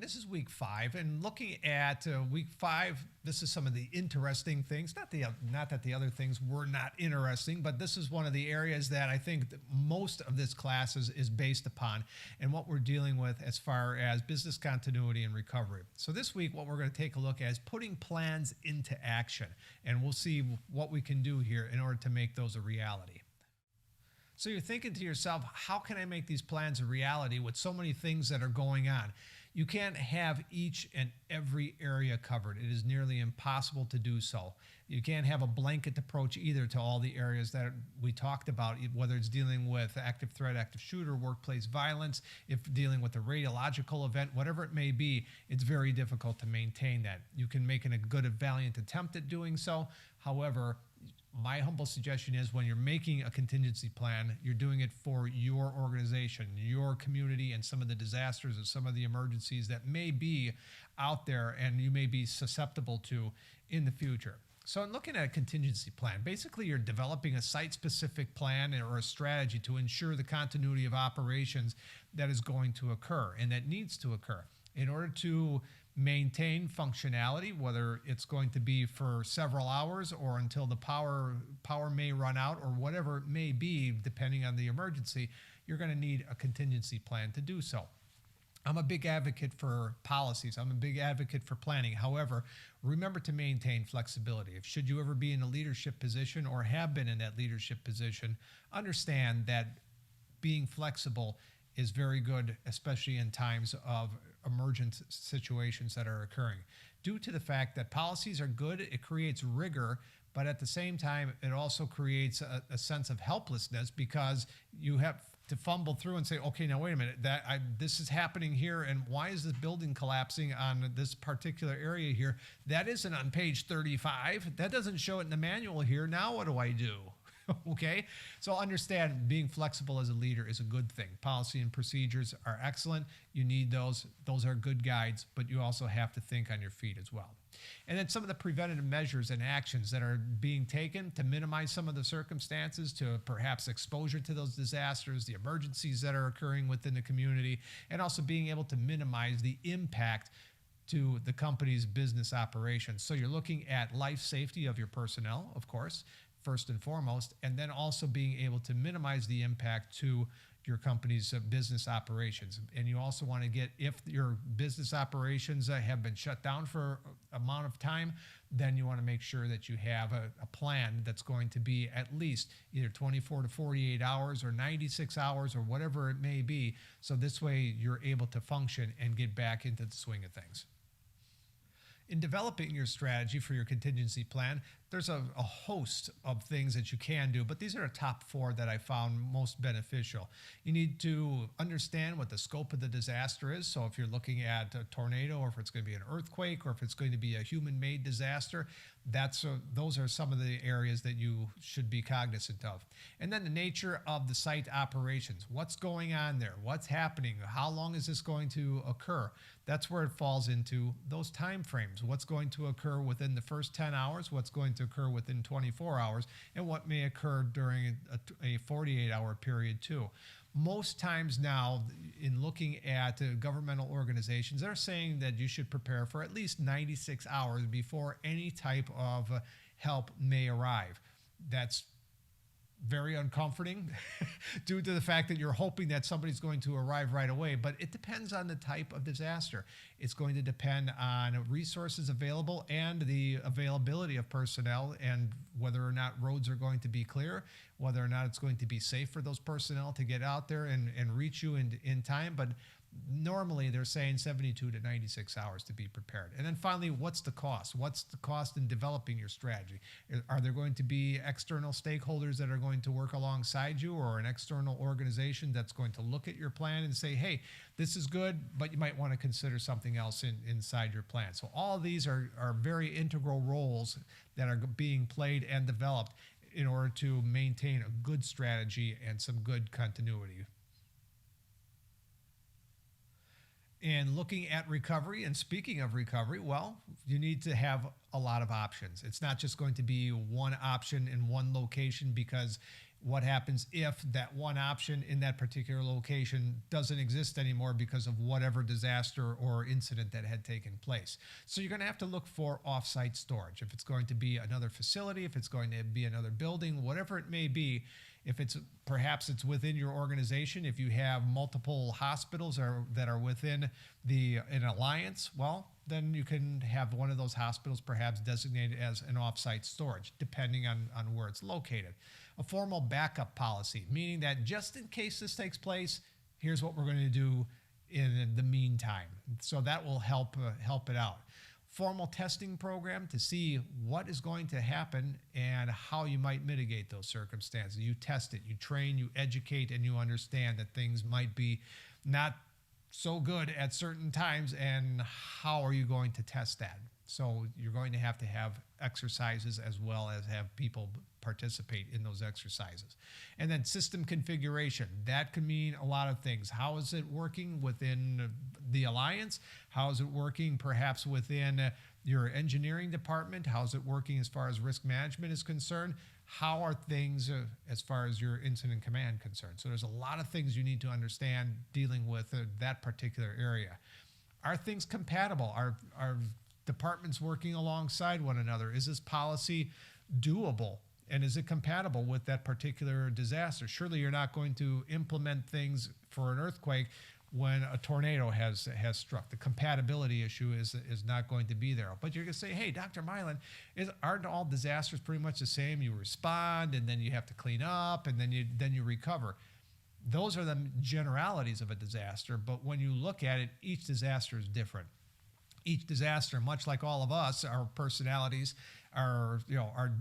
This is week 5, and looking at week 5, this is some of the interesting things. Not that the other things were not interesting, but this is one of the areas that I think that most of this class is based upon, and what we're dealing with as far as business continuity and recovery. So this week, what we're going to take a look at is putting plans into action, and we'll see what we can do here in order to make those a reality. So you're thinking to yourself, how can I make these plans a reality with so many things that are going on? You can't have each and every area covered. It is nearly impossible to do so. You can't have a blanket approach either to all the areas that we talked about, whether it's dealing with active threat, active shooter, workplace violence, if dealing with a radiological event, whatever it may be, it's very difficult to maintain that. You can make a good, valiant attempt at doing so. However, my humble suggestion is when you're making a contingency plan, you're doing it for your organization, your community, and some of the disasters and some of the emergencies that may be out there and you may be susceptible to in the future. So in looking at a contingency plan, basically you're developing a site-specific plan or a strategy to ensure the continuity of operations that is going to occur and that needs to occur. In order to maintain functionality, whether it's going to be for several hours or until the power may run out or whatever it may be, depending on the emergency, you're going to need a contingency plan to do so. I'm a big advocate for policies. I'm a big advocate for planning. However, remember to maintain flexibility. If should you ever be in a leadership position or have been in that leadership position, understand that being flexible is very good, especially in times of emergent situations that are occurring. Due to the fact that policies are good, it creates rigor, but at the same time, it also creates a sense of helplessness because you have to fumble through and say, okay, now wait a minute, this is happening here, and why is this building collapsing on this particular area here? That isn't on page 35. That doesn't show it in the manual here. Now what do I do? Okay, so understand being flexible as a leader is a good thing. Policy and procedures are excellent. You need those. Those are good guides, but you also have to think on your feet as well. And then some of the preventative measures and actions that are being taken to minimize some of the circumstances, to perhaps exposure to those disasters, the emergencies that are occurring within the community, and also being able to minimize the impact to the company's business operations. So you're looking at life safety of your personnel, of course, first and foremost, and then also being able to minimize the impact to your company's business operations. And you also want to get, if your business operations have been shut down for an amount of time, then you want to make sure that you have a plan that's going to be at least either 24 to 48 hours or 96 hours or whatever it may be. So this way you're able to function and get back into the swing of things. In developing your strategy for your contingency plan, there's a host of things that you can do, but these are the top 4 that I found most beneficial. You need to understand what the scope of the disaster is. So if you're looking at a tornado, or if it's going to be an earthquake, or if it's going to be a human-made disaster, those are some of the areas that you should be cognizant of. And then the nature of the site operations. What's going on there? What's happening? How long is this going to occur? That's where it falls into those time frames. What's going to occur within the first 10 hours? What's going to occur within 24 hours? And what may occur during a 48-hour period too. Most times now, in looking at governmental organizations, they're saying that you should prepare for at least 96 hours before any type of help may arrive. That's very uncomforting due to the fact that you're hoping that somebody's going to arrive right away, but it depends on the type of disaster. It's going to depend on resources available and the availability of personnel, and whether or not roads are going to be clear, whether or not it's going to be safe for those personnel to get out there and reach you in time. But normally they're saying 72 to 96 hours to be prepared. And then finally, what's the cost? What's the cost in developing your strategy? Are there going to be external stakeholders that are going to work alongside you, or an external organization that's going to look at your plan and say, hey, this is good, but you might want to consider something else inside your plan. So all of these are very integral roles that are being played and developed in order to maintain a good strategy and some good continuity. And looking at recovery, and speaking of recovery, well, you need to have a lot of options. It's not just going to be one option in one location, because What happens if that one option in that particular location doesn't exist anymore because of whatever disaster or incident that had taken place? So you're going to have to look for off-site storage. If it's going to be another facility, if it's going to be another building, whatever it may be, if it's perhaps it's within your organization, if you have multiple hospitals that are within an alliance, well, then you can have one of those hospitals perhaps designated as an off-site storage, depending on where it's located. A formal backup policy, meaning that just in case this takes place, here's what we're going to do in the meantime. So that will help it out. Formal testing program to see what is going to happen and how you might mitigate those circumstances. You test it, you train, you educate, and you understand that things might be not so good at certain times, and how are you going to test that? So you're going to have exercises as well as have people participate in those exercises. And then system configuration. That could mean a lot of things. How is it working within the alliance? How is it working perhaps within your engineering department? How is it working as far as risk management is concerned? How are things as far as your incident command concerned? So there's a lot of things you need to understand dealing with that particular area. Are things compatible? Are departments working alongside one another? Is this policy doable? And is it compatible with that particular disaster? Surely you're not going to implement things for an earthquake when a tornado has struck. The compatibility issue is not going to be there. But you're going to say, hey, Dr. Milan, aren't all disasters pretty much the same? You respond, and then you have to clean up, and then you recover. Those are the generalities of a disaster, but when you look at it, each disaster is different. Each disaster, much like all of us, our personalities, our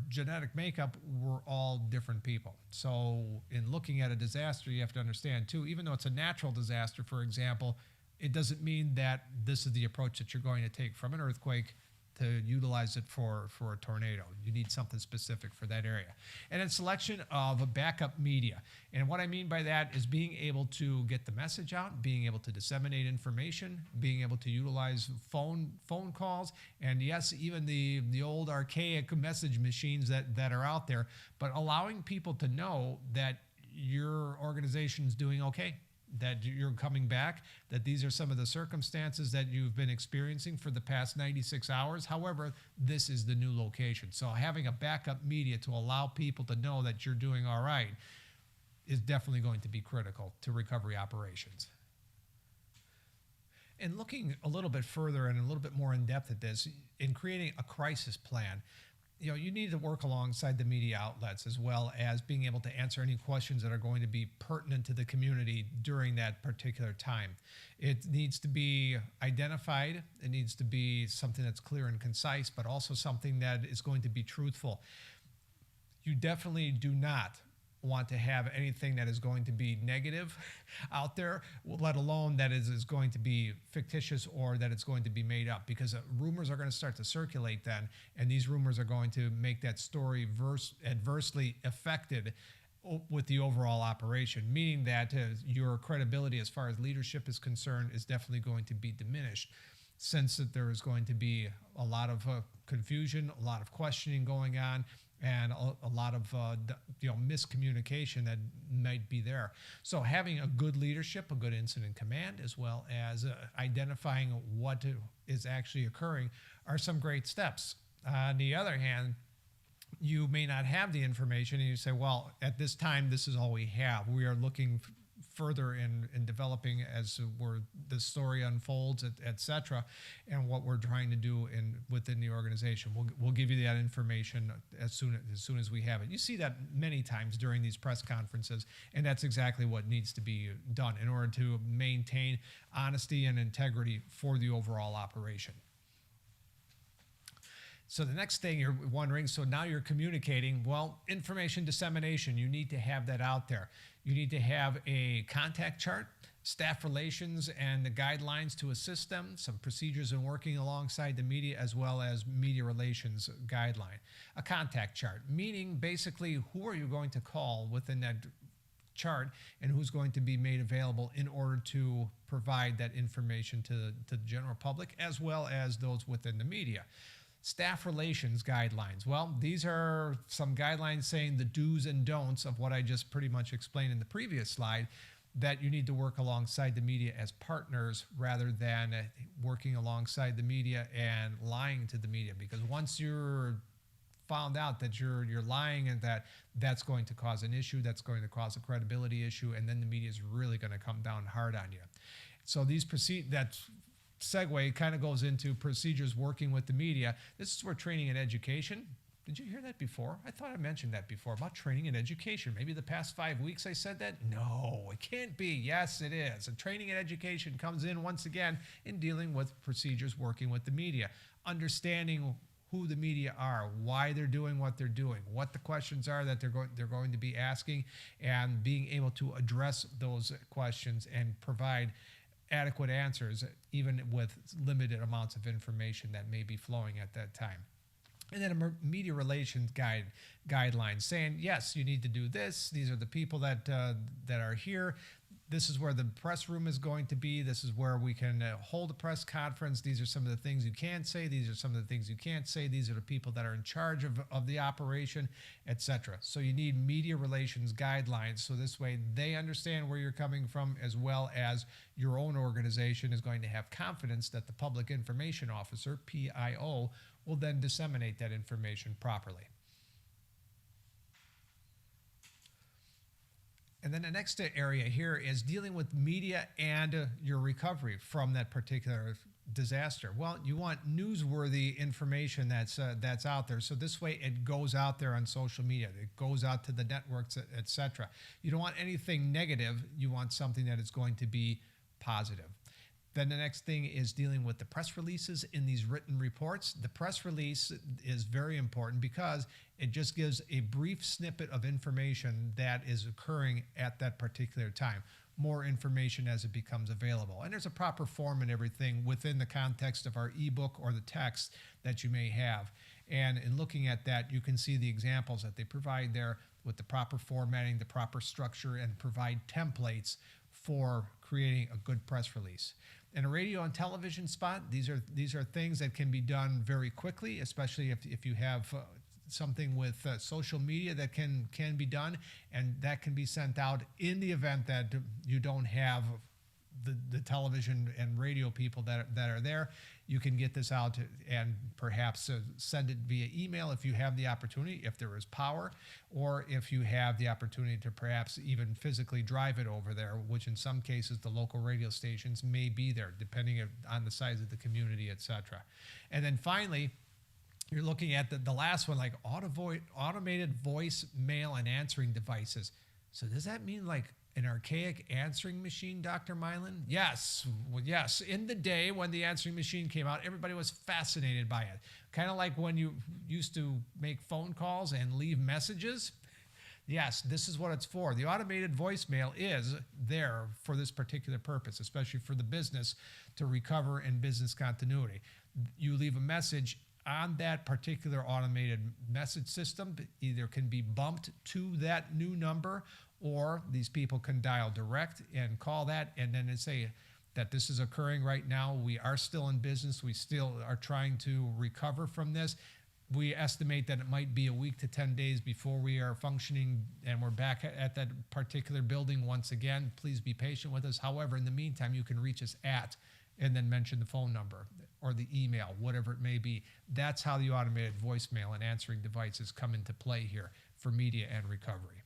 genetic makeup, we're all different people. So in looking at a disaster, you have to understand too, even though it's a natural disaster, for example, it doesn't mean that this is the approach that you're going to take from an earthquake to utilize it for a tornado. You need something specific for that area. And then selection of a backup media. And what I mean by that is being able to get the message out, being able to disseminate information, being able to utilize phone calls, and yes, even the old archaic message machines that are out there, but allowing people to know that your organization's doing okay, that you're coming back, that these are some of the circumstances that you've been experiencing for the past 96 hours. However, this is the new location. So having a backup media to allow people to know that you're doing all right is definitely going to be critical to recovery operations. And looking a little bit further and a little bit more in depth at this, in creating a crisis plan, you need to work alongside the media outlets as well as being able to answer any questions that are going to be pertinent to the community during that particular time. It needs to be identified. It needs to be something that's clear and concise, but also something that is going to be truthful. You definitely do not want to have anything that is going to be negative out there, let alone that is going to be fictitious or that it's going to be made up, because rumors are going to start to circulate then, and these rumors are going to make that story adversely affected with the overall operation, meaning that your credibility as far as leadership is concerned is definitely going to be diminished, since that there is going to be a lot of confusion, a lot of questioning going on, and a lot of miscommunication that might be there. So having a good leadership, a good incident command, as well as identifying what is actually occurring are some great steps. On the other hand, you may not have the information and you say, well, at this time, this is all we have. We are looking further in developing as the story unfolds, et cetera, and what we're trying to do within the organization. We'll give you that information as soon as we have it. You see that many times during these press conferences, and that's exactly what needs to be done in order to maintain honesty and integrity for the overall operation. So the next thing you're wondering, so now you're communicating, well, information dissemination, you need to have that out there. You need to have a contact chart, staff relations, and the guidelines to assist them, some procedures in working alongside the media, as well as media relations guideline. A contact chart, meaning basically who are you going to call within that chart and who's going to be made available in order to provide that information to the general public, as well as those within the media. Staff relations guidelines. Well, these are some guidelines saying the do's and don'ts of what I just pretty much explained in the previous slide, that you need to work alongside the media as partners rather than working alongside the media and lying to the media. Because once you're found out that you're lying, and that's going to cause an issue, that's going to cause a credibility issue, and then the media is really going to come down hard on you. So that segue kind of goes into procedures working with the media. This is where training and education. Did you hear that before? I thought I mentioned that before about training and education. Maybe the past 5 weeks I said that? No, it can't be. Yes, it is. And training and education comes in once again in dealing with procedures working with the media. Understanding who the media are, why they're doing what they're doing, what the questions are that they're going to be asking, and being able to address those questions and provide adequate answers, even with limited amounts of information that may be flowing at that time. And then a media relations guidelines saying, yes, you need to do this. These are the people that are here. This is where the press room is going to be. This is where we can hold a press conference. These are some of the things you can say. These are some of the things you can't say. These are the people that are in charge of the operation, etc. So you need media relations guidelines. So this way they understand where you're coming from, as well as your own organization is going to have confidence that the public information officer, PIO, will then disseminate that information properly. And then the next area here is dealing with media and your recovery from that particular disaster. Well, you want newsworthy information that's out there. So this way it goes out there on social media. It goes out to the networks, etc. You don't want anything negative. You want something that is going to be positive. Then the next thing is dealing with the press releases in these written reports. The press release is very important because it just gives a brief snippet of information that is occurring at that particular time. More information as it becomes available. And there's a proper form and everything within the context of our ebook or the text that you may have. And in looking at that, you can see the examples that they provide there with the proper formatting, the proper structure, and provide templates for creating a good press release. In a radio and television spot, these are things that can be done very quickly, especially if you have something with social media that can be done, and that can be sent out in the event that you don't have the television and radio people that are there. You can get this out and perhaps send it via email if you have the opportunity, if there is power, or if you have the opportunity to perhaps even physically drive it over there, which in some cases the local radio stations may be there, depending on the size of the community, etc. And then finally, you're looking at the last one, like automated voice, mail, and answering devices. So does that mean like an archaic answering machine, Dr. Mylan? Yes. Well, yes. In the day when the answering machine came out, everybody was fascinated by it. Kind of like when you used to make phone calls and leave messages. Yes, this is what it's for. The automated voicemail is there for this particular purpose, especially for the business to recover in business continuity. You leave a message on that particular automated message system, either can be bumped to that new number, or these people can dial direct and call that, and then they say that this is occurring right now. We are still in business. We still are trying to recover from this. We estimate that it might be a week to 10 days before we are functioning and we're back at that particular building once again. Please be patient with us. However, in the meantime, you can reach us at, and then mention the phone number or the email, whatever it may be. That's how the automated voicemail and answering devices come into play here for media and recovery.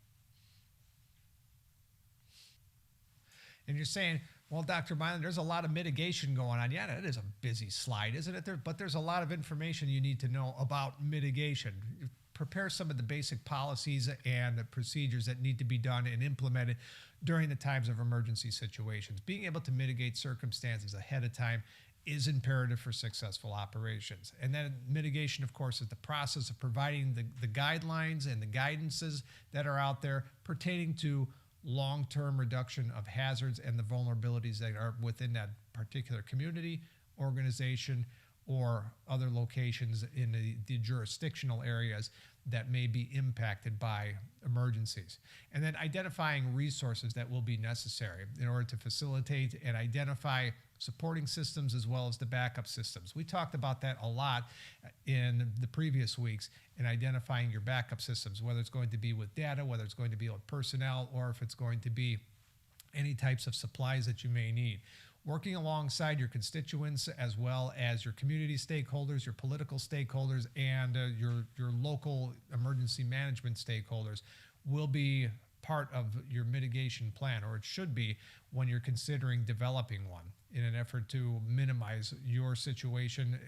And you're saying, well, Dr. Mylan, there's a lot of mitigation going on. Yeah, that is a busy slide, isn't it? But there's a lot of information you need to know about mitigation. Prepare some of the basic policies and the procedures that need to be done and implemented during the times of emergency situations. Being able to mitigate circumstances ahead of time is imperative for successful operations. And then mitigation, of course, is the process of providing the guidelines and the guidances that are out there pertaining to long-term reduction of hazards and the vulnerabilities that are within that particular community, organization, or other locations in the jurisdictional areas that may be impacted by emergencies. And then identifying resources that will be necessary in order to facilitate and identify supporting systems as well as the backup systems. We talked about that a lot in the previous weeks in identifying your backup systems, whether it's going to be with data, whether it's going to be with personnel, or if it's going to be any types of supplies that you may need. Working alongside your constituents as well as your community stakeholders, your political stakeholders, and your local emergency management stakeholders will be part of your mitigation plan, or it should be when you're considering developing one in an effort to minimize your situation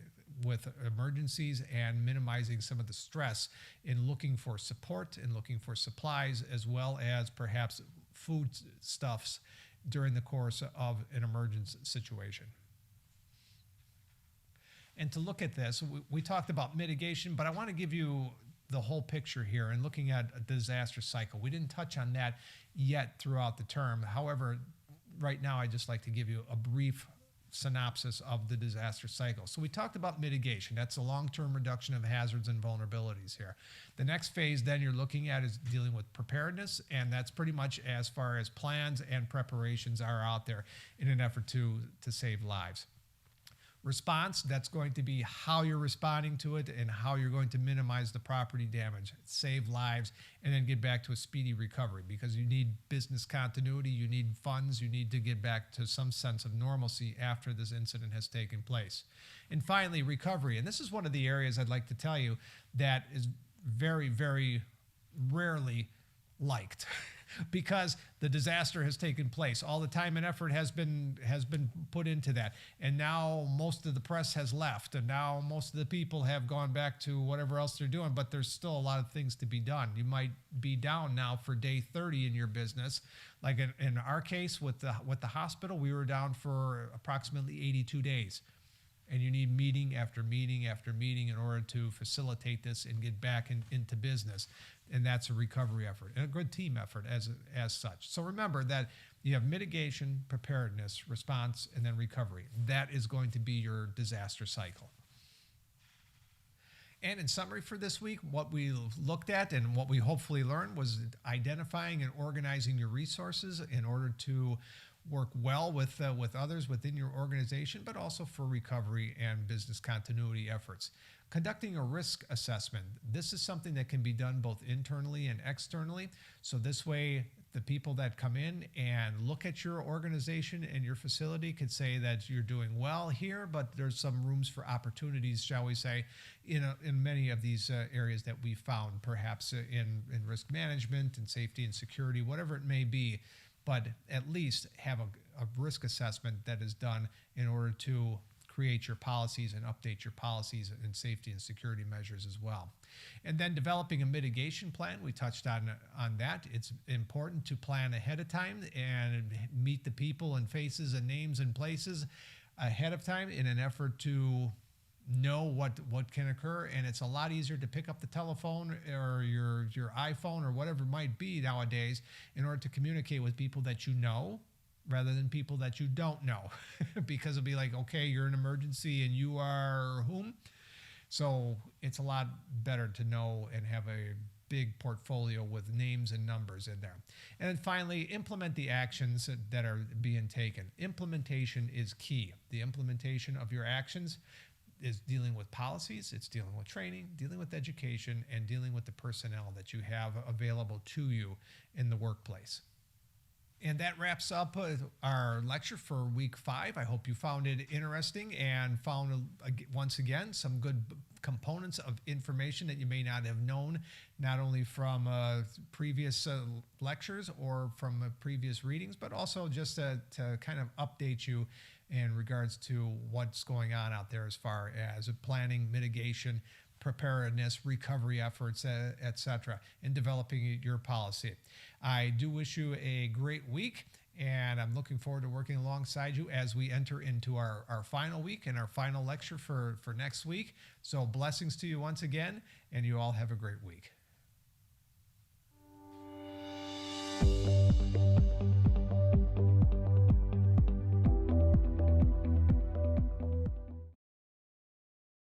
with emergencies and minimizing some of the stress in looking for support and looking for supplies as well as perhaps foodstuffs during the course of an emergency situation. And to look at this, we talked about mitigation, but I want to give you the whole picture here and looking at a disaster cycle. We didn't touch on that yet throughout the term. However, right now I'd just like to give you a brief synopsis of the disaster cycle. So we talked about mitigation. That's a long-term reduction of hazards and vulnerabilities here. The next phase then you're looking at is dealing with preparedness, and that's pretty much as far as plans and preparations are out there in an effort to save lives. Response, that's going to be how you're responding to it and how you're going to minimize the property damage, save lives, and then get back to a speedy recovery because you need business continuity, you need funds, you need to get back to some sense of normalcy after this incident has taken place. And finally, recovery. And this is one of the areas I'd like to tell you that is very, very rarely liked because the disaster has taken place. All the time and effort has been put into that. And now most of the press has left, and now most of the people have gone back to whatever else they're doing, but there's still a lot of things to be done. You might be down now for day 30 in your business. Like in our case with the hospital, we were down for approximately 82 days. And you need meeting after meeting after meeting in order to facilitate this and get back into business. And that's a recovery effort and a good team effort as such. So remember that you have mitigation, preparedness, response, and then recovery. That is going to be your disaster cycle. And in summary for this week, what we looked at and what we hopefully learned was identifying and organizing your resources in order to work well with others within your organization, but also for recovery and business continuity efforts. Conducting a risk assessment. This is something that can be done both internally and externally. So this way, the people that come in and look at your organization and your facility could say that you're doing well here, but there's some rooms for opportunities, shall we say, in many of these areas that we found, perhaps in risk management and safety and security, whatever it may be. But at least have a risk assessment that is done in order to create your policies and update your policies and safety and security measures as well. And then developing a mitigation plan, we touched on that. It's important to plan ahead of time and meet the people and faces and names and places ahead of time in an effort to know what can occur. And it's a lot easier to pick up the telephone or your iPhone or whatever it might be nowadays in order to communicate with people that you know rather than people that you don't know because it'll be like, okay, you're an emergency and you are whom? So it's a lot better to know and have a big portfolio with names and numbers in there. And then finally, implement the actions that are being taken. Implementation is key. The implementation of your actions is dealing with policies, it's dealing with training, dealing with education, and dealing with the personnel that you have available to you in the workplace. And that wraps up our lecture for week 5. I hope you found it interesting and found, once again, some good components of information that you may not have known, not only from previous lectures or from previous readings, but also just to kind of update you in regards to what's going on out there as far as planning, mitigation, preparedness, recovery efforts, etc., in developing your policy. I do wish you a great week, and I'm looking forward to working alongside you as we enter into our final week and our final lecture for next week. So blessings to you once again, and you all have a great week.